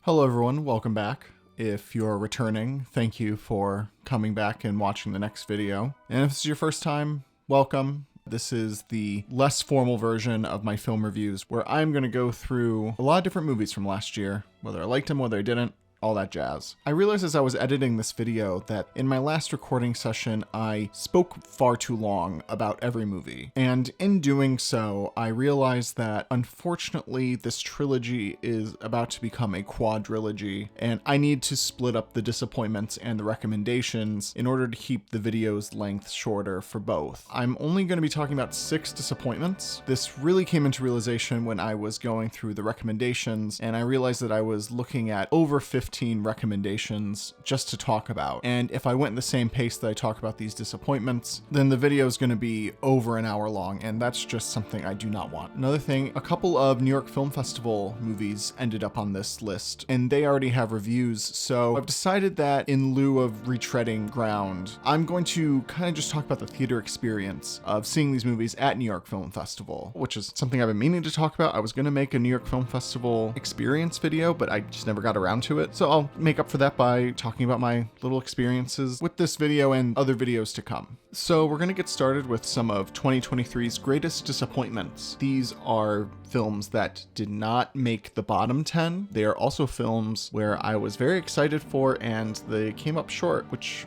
Hello everyone, welcome back. If you're returning, thank you for coming back and watching the next video. And if this is your first time, welcome. This is the less formal version of my film reviews where I'm going to go through a lot of different movies from last year, whether I liked them, whether I didn't, all that jazz. I realized as I was editing this video that in my last recording session, I spoke far too long about every movie. And in doing so, I realized that unfortunately this trilogy is about to become a quadrilogy, and I need to split up the disappointments and the recommendations in order to keep the video's length shorter for both. I'm only going to be talking about 6 disappointments. This really came into realization when I was going through the recommendations, and I realized that I was looking at over 15 recommendations just to talk about. And if I went in the same pace that I talk about these disappointments, then the video is going to be over an hour long, and that's just something I do not want. Another thing, a couple of New York Film Festival movies ended up on this list, and they already have reviews, so I've decided that in lieu of retreading ground, I'm going to kind of just talk about the theater experience of seeing these movies at New York Film Festival, which is something I've been meaning to talk about. I was going to make a New York Film Festival experience video, but I just never got around to it. So I'll make up for that by talking about my little experiences with this video and other videos to come. So we're going to get started with some of 2023's greatest disappointments. These are films that did not make the bottom 10. They are also films where I was very excited for and they came up short, which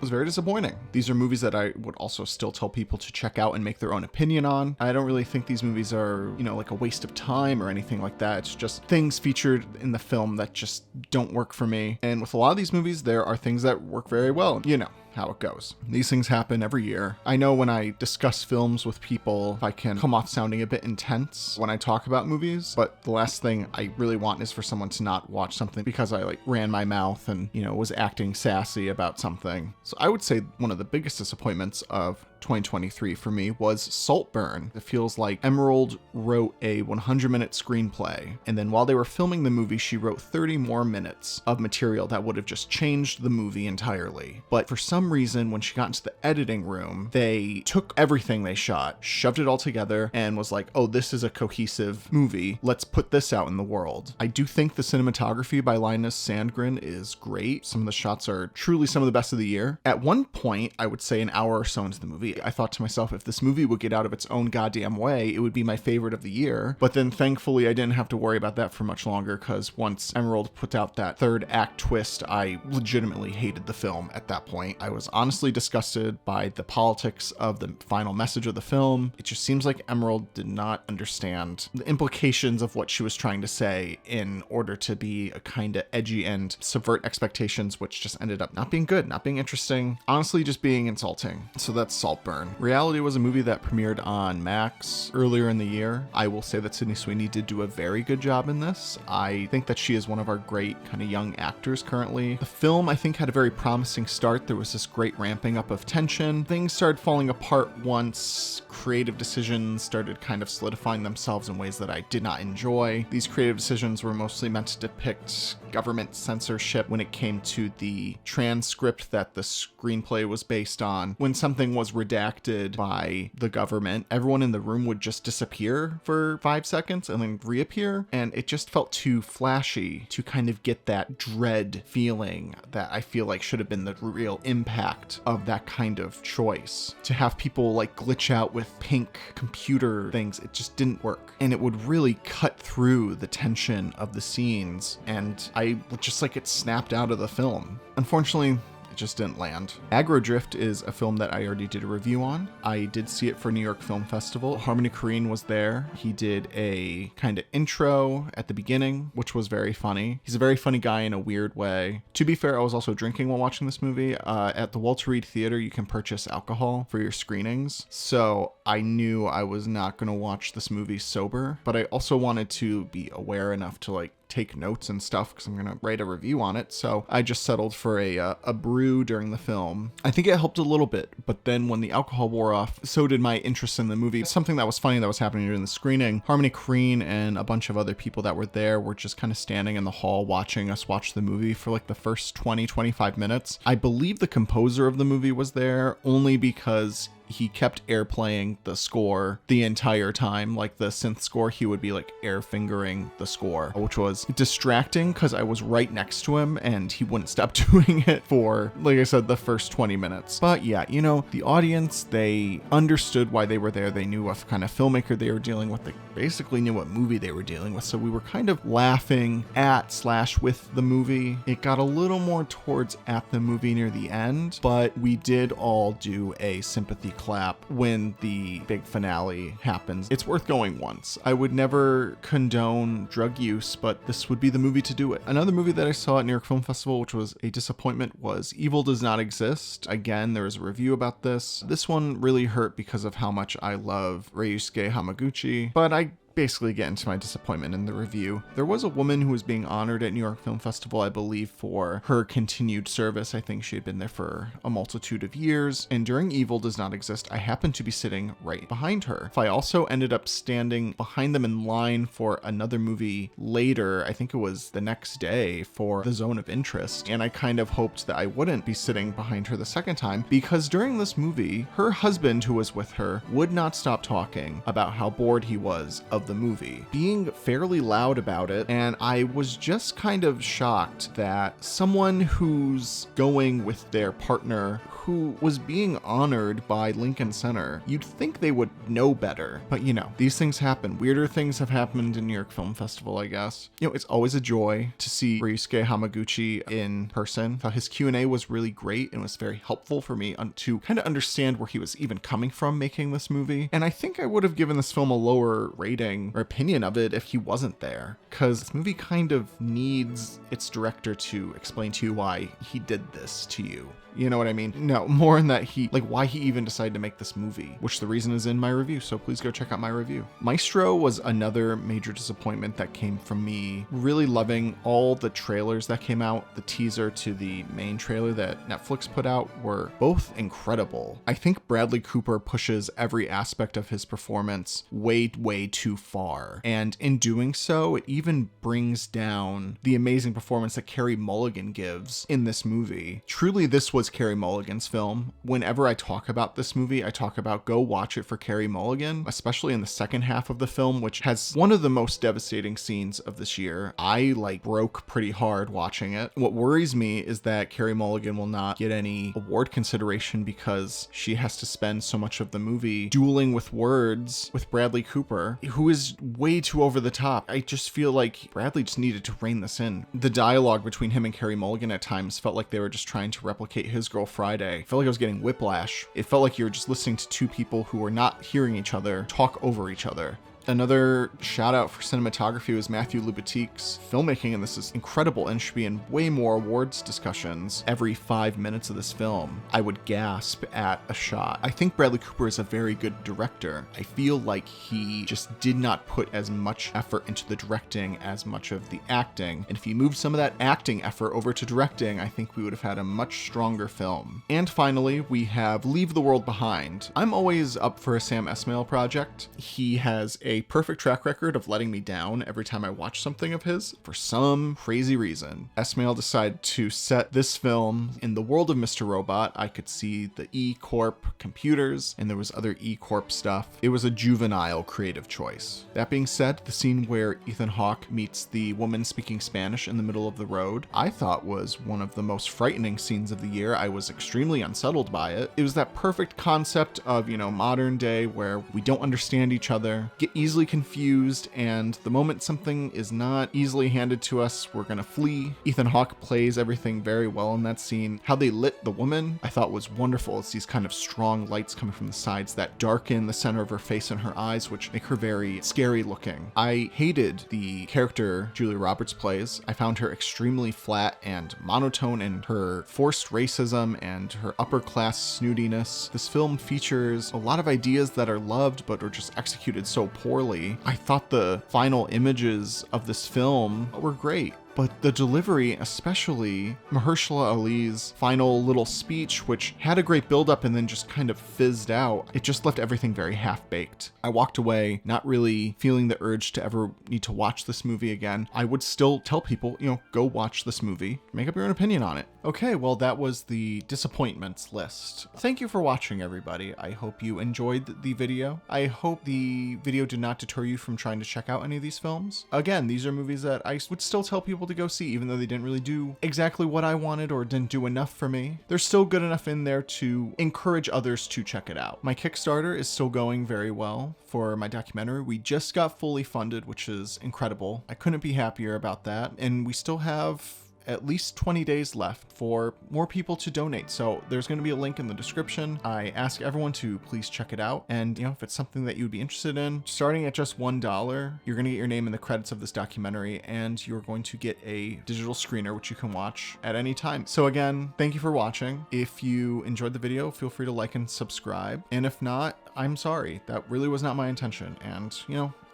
was very disappointing. These are movies that I would also still tell people to check out and make their own opinion on. I don't really think these movies are, like a waste of time or anything like that. It's just things featured in the film that just don't work for me. And with a lot of these movies, there are things that work very well. You know how it goes. These things happen every year. I know when I discuss films with people, I can come off sounding a bit intense when I talk about movies, but the last thing I really want is for someone to not watch something because I ran my mouth and, was acting sassy about something. So I would say one of the biggest disappointments of 2023 for me was Saltburn. It feels like Emerald wrote a 100-minute screenplay, and then while they were filming the movie, she wrote 30 more minutes of material that would have just changed the movie entirely. But for some reason, when she got into the editing room, they took everything they shot, shoved it all together, and was like, oh, this is a cohesive movie. Let's put this out in the world. I do think the cinematography by Linus Sandgren is great. Some of the shots are truly some of the best of the year. At one point, I would say an hour or so into the movie, I thought to myself, if this movie would get out of its own goddamn way, it would be my favorite of the year. But then thankfully, I didn't have to worry about that for much longer, because once Emerald put out that third act twist, I legitimately hated the film at that point. I was honestly disgusted by the politics of the final message of the film. It just seems like Emerald did not understand the implications of what she was trying to say in order to be a kind of edgy and subvert expectations, which just ended up not being good, not being interesting, honestly just being insulting. So that's Saltburn. Reality was a movie that premiered on Max earlier in the year. I will say that Sydney Sweeney did do a very good job in this. I think that she is one of our great kind of young actors currently. The film, I think, had a very promising start. There was this great ramping up of tension. Things started falling apart once creative decisions started kind of solidifying themselves in ways that I did not enjoy. These creative decisions were mostly meant to depict government censorship when it came to the transcript that the screenplay was based on. When something was redacted by the government, everyone in the room would just disappear for 5 seconds and then reappear, and it just felt too flashy to kind of get that dread feeling that I feel like should have been the real impact of that kind of choice. To have people glitch out with pink computer things, it just didn't work, and it would really cut through the tension of the scenes, and I would just it snapped out of the film. Unfortunately, it just didn't land. AGGRO Drift is a film that I already did a review on. I did see it for New York Film Festival. Harmony Korine was there. He did a kind of intro at the beginning, which was very funny. He's a very funny guy in a weird way. To be fair, I was also drinking while watching this movie. At the Walter Reed Theater, you can purchase alcohol for your screenings. So I knew I was not going to watch this movie sober, but I also wanted to be aware enough to take notes and stuff because I'm gonna write a review on it. So I just settled for a brew during the film. I think it helped a little bit, but then when the alcohol wore off, so did my interest in the movie. Something that was funny that was happening during the screening, Harmony Korine and a bunch of other people that were there were just kind of standing in the hall watching us watch the movie for the first 20-25 minutes. I believe the composer of the movie was there only because he kept airplaying the score the entire time. Like the synth score, he would be like air fingering the score, which was distracting because I was right next to him and he wouldn't stop doing it for, like I said, the first 20 minutes. But yeah, you know, the audience, they understood why they were there. They knew what kind of filmmaker they were dealing with. They basically knew what movie they were dealing with. So we were kind of laughing at/with the movie. It got a little more towards at the movie near the end, but we did all do a sympathy clap when the big finale happens. It's worth going once. I would never condone drug use, but this would be the movie to do it. Another movie that I saw at New York Film Festival, which was a disappointment, was Evil Does Not Exist. Again, there was a review about this. This one really hurt because of how much I love Ryusuke Hamaguchi, but I basically get into my disappointment in the review. There was a woman who was being honored at New York Film Festival, I believe, for her continued service. I think she had been there for a multitude of years, and during Evil Does Not Exist, I happened to be sitting right behind her. I also ended up standing behind them in line for another movie later. I think it was the next day, for The Zone of Interest, and I kind of hoped that I wouldn't be sitting behind her the second time, because during this movie, her husband, who was with her, would not stop talking about how bored he was of the movie, being fairly loud about it, and I was just kind of shocked that someone who's going with their partner who was being honored by Lincoln Center, you'd think they would know better. But you know, these things happen. Weirder things have happened in New York Film Festival, I guess. You know, it's always a joy to see Ryusuke Hamaguchi in person. I thought his Q&A was really great and was very helpful for me to kind of understand where he was even coming from making this movie. And I think I would have given this film a lower rating or opinion of it if he wasn't there, because this movie kind of needs its director to explain to you why he did this to you. You know what I mean? No, more in that why he even decided to make this movie, which the reason is in my review, so please go check out my review. Maestro was another major disappointment that came from me really loving all the trailers that came out. The teaser to the main trailer that Netflix put out were both incredible. I think Bradley Cooper pushes every aspect of his performance way, way too far. And in doing so, it even brings down the amazing performance that Carey Mulligan gives in this movie. Truly, this was Carey Mulligan's film. Whenever I talk about this movie, I talk about go watch it for Carey Mulligan, especially in the second half of the film, which has one of the most devastating scenes of this year. I broke pretty hard watching it. What worries me is that Carey Mulligan will not get any award consideration because she has to spend so much of the movie dueling with words with Bradley Cooper, who is way too over the top. I just feel like Bradley just needed to rein this in. The dialogue between him and Carey Mulligan at times felt like they were just trying to replicate His Girl Friday. I felt like I was getting whiplash. It felt like you were just listening to two people who were not hearing each other talk over each other. Another shout out for cinematography was Matthew Libatique's filmmaking, and this is incredible and should be in way more awards discussions every 5 minutes of this film. I would gasp at a shot. I think Bradley Cooper is a very good director. I feel like he just did not put as much effort into the directing as much of the acting, and if he moved some of that acting effort over to directing, I think we would have had a much stronger film. And finally, we have Leave the World Behind. I'm always up for a Sam Esmail project. He has a perfect track record of letting me down every time I watch something of his for some crazy reason. Esmail decided to set this film in the world of Mr. Robot. I could see the E-Corp computers and there was other E-Corp stuff. It was a juvenile creative choice. That being said, the scene where Ethan Hawke meets the woman speaking Spanish in the middle of the road, I thought was one of the most frightening scenes of the year. I was extremely unsettled by it. It was that perfect concept of, modern day where we don't understand each other, get easily confused, and the moment something is not easily handed to us, we're gonna flee. Ethan Hawke plays everything very well in that scene. How they lit the woman, I thought was wonderful. It's these kind of strong lights coming from the sides that darken the center of her face and her eyes, which make her very scary looking. I hated the character Julia Roberts plays. I found her extremely flat and monotone in her forced racism and her upper class snootiness. This film features a lot of ideas that are loved but are just executed so poorly. I thought the final images of this film were great. but the delivery, especially Mahershala Ali's final little speech, which had a great buildup and then just kind of fizzed out, it just left everything very half-baked. I walked away not really feeling the urge to ever need to watch this movie again. I would still tell people, go watch this movie, make up your own opinion on it. Okay, well, that was the disappointments list. Thank you for watching, everybody. I hope you enjoyed the video. I hope the video did not deter you from trying to check out any of these films. Again, these are movies that I would still tell people to go see, even though they didn't really do exactly what I wanted or didn't do enough for me. They're still good enough in there to encourage others to check it out. My Kickstarter is still going very well for my documentary. We just got fully funded, which is incredible. I couldn't be happier about that. And we still have at least 20 days left for more people to donate. So there's going to be a link in the description. I ask everyone to please check it out. And if it's something that you'd be interested in, starting at just $1, you're going to get your name in the credits of this documentary, and you're going to get a digital screener, which you can watch at any time. So again, thank you for watching. If you enjoyed the video, feel free to like and subscribe. And if not, I'm sorry. That really was not my intention. And,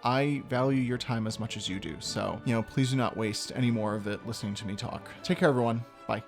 I value your time as much as you do. So, please do not waste any more of it listening to me talk. Take care, everyone. Bye.